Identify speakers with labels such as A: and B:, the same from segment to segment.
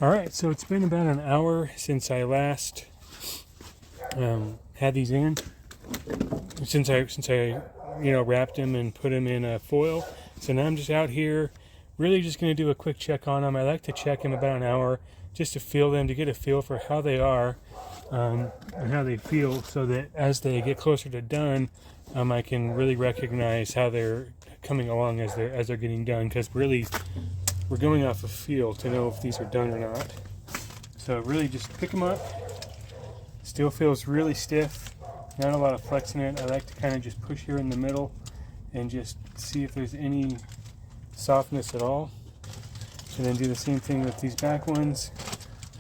A: All right, so it's been about an hour since I last had these in. Since I wrapped them and put them in a foil. So now I'm just out here, really just going to do a quick check on them. I like to check them about an hour just to feel them, to get a feel for how they are and how they feel, so that as they get closer to done, I can really recognize how they're coming along as they're getting done. Because really, we're going off of feel to know if these are done or not. So really just pick them up. Still feels really stiff, not a lot of flex in it. I like to kind of just push here in the middle and just see if there's any softness at all. And then do the same thing with these back ones.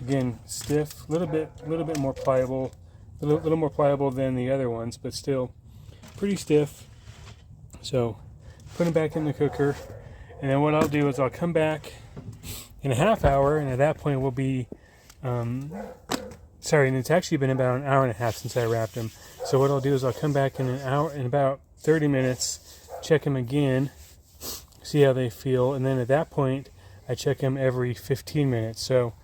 A: Again, stiff, a little bit more pliable, a little more pliable than the other ones, but still pretty stiff. So put them back in the cooker, and then what I'll do is I'll come back in a half hour, and at that point we'll be sorry, and it's actually been about an hour and a half since I wrapped them. So what I'll do is I'll come back in about 30 minutes, check them again, see how they feel, and then at that point I check them every 15 minutes. So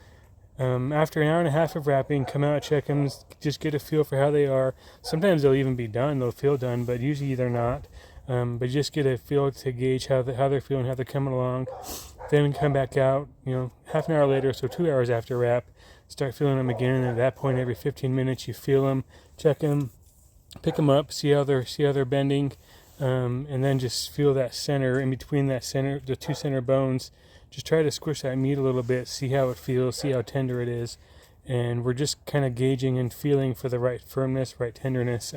A: after an hour and a half of wrapping, come out, check them, just get a feel for how they are. Sometimes they'll even be done, they'll feel done, but usually they're not. But just get a feel to gauge how they're feeling, how they're coming along. Then come back out, half an hour later, so 2 hours after wrap, start feeling them again. And at that point, every 15 minutes, you feel them, check them, pick them up, see how they're bending, and then just feel that center, in between the two center bones. Just try to squish that meat a little bit, see how it feels, see how tender it is. And we're just kind of gauging and feeling for the right firmness, right tenderness.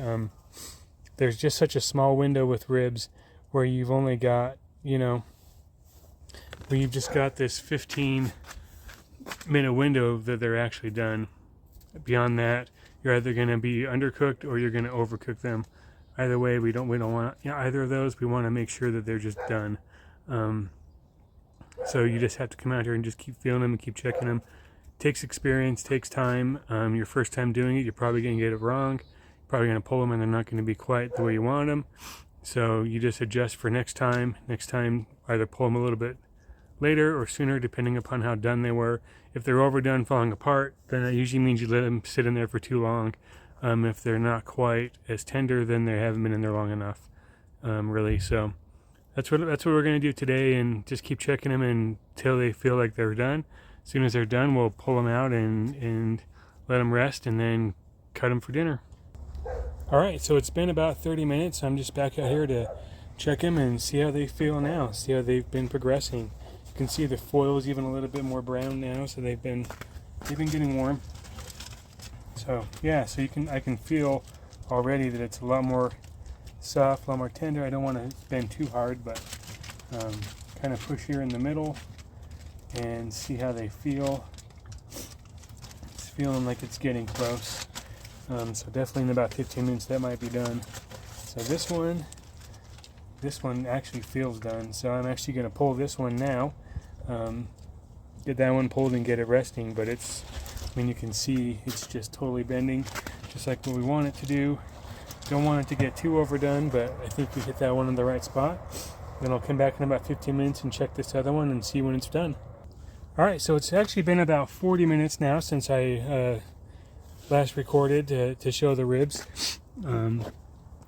A: There's just such a small window with ribs where you've only got, where you've just got this 15-minute window that they're actually done. Beyond that, you're either going to be undercooked or you're going to overcook them. Either way, we don't want either of those. We want to make sure that they're just done. So you just have to come out here and just keep feeling them and keep checking them. Takes experience, takes time. Your first time doing it, you're probably going to get it wrong. You're probably going to pull them and they're not going to be quite the way you want them. So you just adjust for next time. Next time, either pull them a little bit later or sooner, depending upon how done they were. If they're overdone, falling apart, then that usually means you let them sit in there for too long. If they're not quite as tender, then they haven't been in there long enough, really. So that's what we're going to do today, and just keep checking them until they feel like they're done. As soon as they're done, we'll pull them out and let them rest, and then cut them for dinner. All right, so it's been about 30 minutes. I'm just back out here to check them and see how they feel now, see how they've been progressing. You can see the foil is even a little bit more brown now, so they've been getting warm. So yeah, so I can feel already that it's a lot more soft, a lot more tender. I don't want to bend too hard, but kind of push here in the middle and see how they feel. It's feeling like it's getting close. So definitely in about 15 minutes that might be done. So this one actually feels done. So I'm actually going to pull this one now. Get that one pulled and get it resting, but you can see it's just totally bending, just like what we want it to do. Don't want it to get too overdone, but I think we hit that one in the right spot. Then I'll come back in about 15 minutes and check this other one and see when it's done. All right, so it's actually been about 40 minutes now since I last recorded to show the ribs.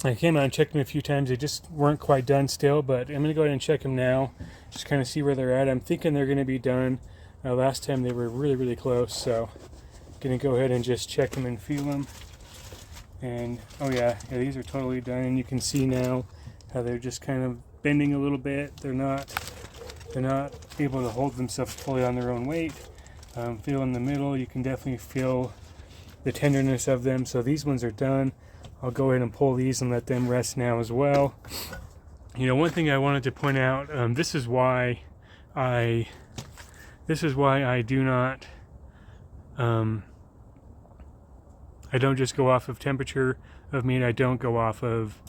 A: I came out and checked them a few times. They just weren't quite done still, but I'm going to go ahead and check them now, just kind of see where they're at. I'm thinking they're going to be done. Last time they were really, really close, so I'm going to go ahead and just check them and feel them. And oh yeah, these are totally done, and you can see now how they're just kind of bending a little bit. They're not able to hold themselves fully on their own weight. Feel in the middle, you can definitely feel the tenderness of them. So these ones are done. I'll go ahead and pull these and let them rest now as well. One thing I wanted to point out, this is why I do not I don't just go off of temperature of meat. I don't go off of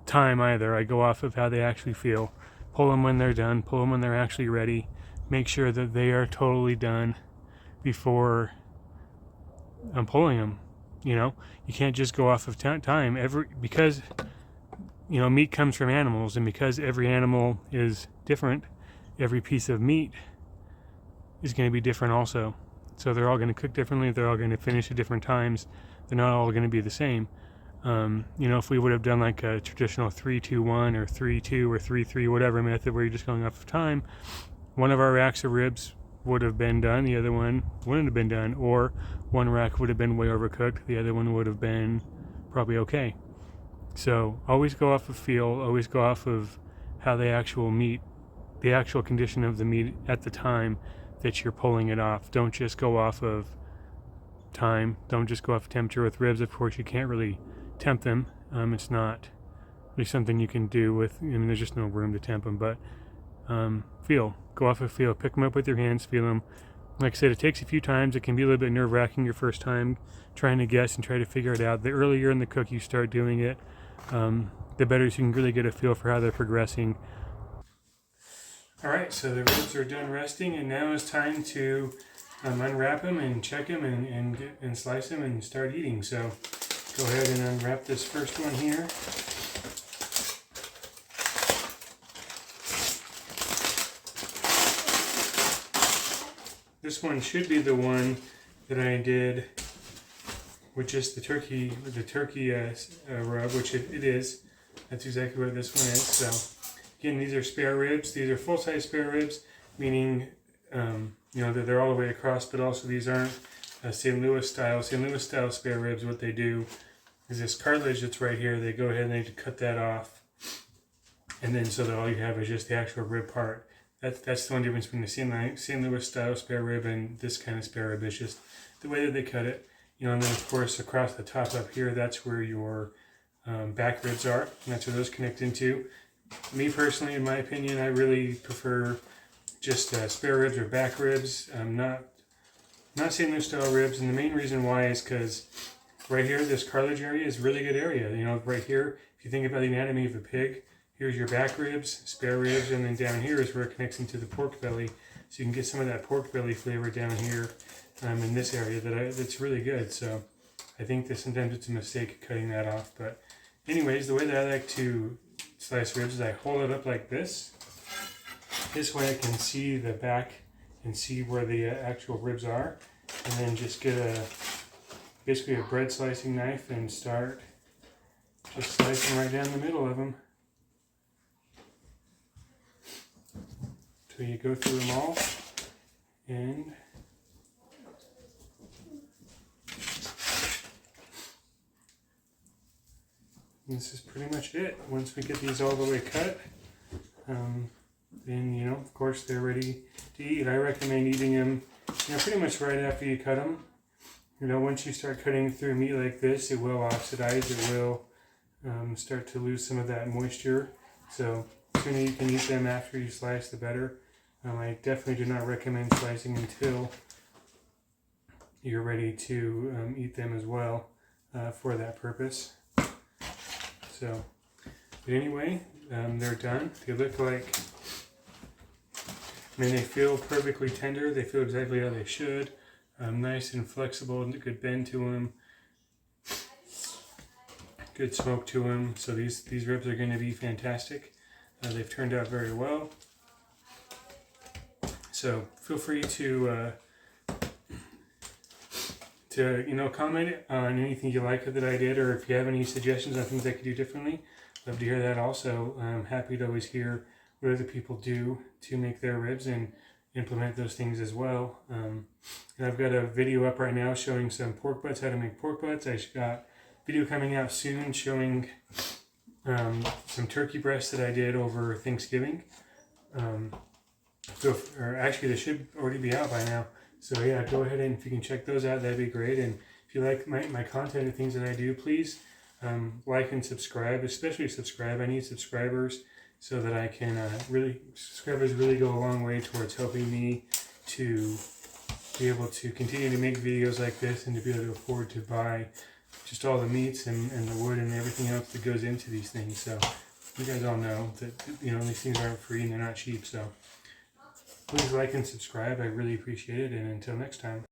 A: time either. I go off of how they actually feel. Pull them when they're done. Pull them when they're actually ready. Make sure that they are totally done before I'm pulling them. You can't just go off of time. Because meat comes from animals, and because every animal is different, every piece of meat is going to be different also. So they're all going to cook differently. They're all going to finish at different times. They're not all going to be the same. If we would have done like a traditional 3-2-1 or 3-2 or 3-3, whatever method where you're just going off of time, one of our racks of ribs would have been done, the other one wouldn't have been done, or one rack would have been way overcooked, the other one would have been probably okay. So always go off of feel, always go off of how the actual condition of the meat at the time that you're pulling it off. Don't just go off of time. Don't just go off of temperature with ribs. Of course, you can't really temp them. It's not really something you can do with, there's just no room to temp them, but feel. Go off of feel. Pick them up with your hands, feel them. Like I said, it takes a few times. It can be a little bit nerve-wracking your first time trying to guess and try to figure it out. The earlier in the cook you start doing it, the better you can really get a feel for how they're progressing. Alright, so the ribs are done resting, and now it's time to unwrap them and check them and slice them and start eating. So go ahead and unwrap this first one here. This one should be the one that I did with just the turkey rub, which it is. That's exactly what this one is. So again, these are spare ribs. These are full-size spare ribs, meaning that they're all the way across, but also these aren't St. Louis style. St. Louis style spare ribs, what they do is this cartilage that's right here, they go ahead and they cut that off, and then so that all you have is just the actual rib part. That's the one difference between the St. Louis style spare rib and this kind of spare rib. It's just the way that they cut it. And then of course across the top up here, that's where your back ribs are, and that's where those connect into. Me personally, in my opinion, I really prefer just spare ribs or back ribs, not St. Louis style ribs. And the main reason why is because right here, this cartilage area is a really good area. Right here, if you think about the anatomy of a pig, here's your back ribs, spare ribs, and then down here is where it connects into the pork belly. So you can get some of that pork belly flavor down here in this area that's really good. So I think that sometimes it's a mistake cutting that off. But anyways, the way that I like to slice ribs is I hold it up like this. This way I can see the back and see where the actual ribs are. And then just get basically a bread slicing knife and start just slicing right down the middle of them. So you go through them all, and this is pretty much it. Once we get these all the way cut, then of course they're ready to eat. I recommend eating them pretty much right after you cut them. Once you start cutting through meat like this, it will oxidize. It will start to lose some of that moisture. So the sooner you can eat them after you slice, the better. I definitely do not recommend slicing until you're ready to eat them as well for that purpose. So, but anyway, they're done. They look like, they feel perfectly tender. They feel exactly how they should. Nice and flexible, good bend to them. Good smoke to them. So these ribs are going to be fantastic. They've turned out very well. So feel free to comment on anything you like that I did, or if you have any suggestions on things I could do differently. Love to hear that also. I'm happy to always hear what other people do to make their ribs and implement those things as well. And I've got a video up right now showing some pork butts, how to make pork butts. I've got a video coming out soon showing some turkey breasts that I did over Thanksgiving. Or actually, they should already be out by now. So yeah, go ahead and if you can check those out, that'd be great. And if you like my content and things that I do, please like and subscribe, especially subscribe. I need subscribers so that I can subscribers really go a long way towards helping me to be able to continue to make videos like this and to be able to afford to buy just all the meats and the wood and everything else that goes into these things. So you guys all know that these things aren't free and they're not cheap. So please like and subscribe. I really appreciate it. And until next time.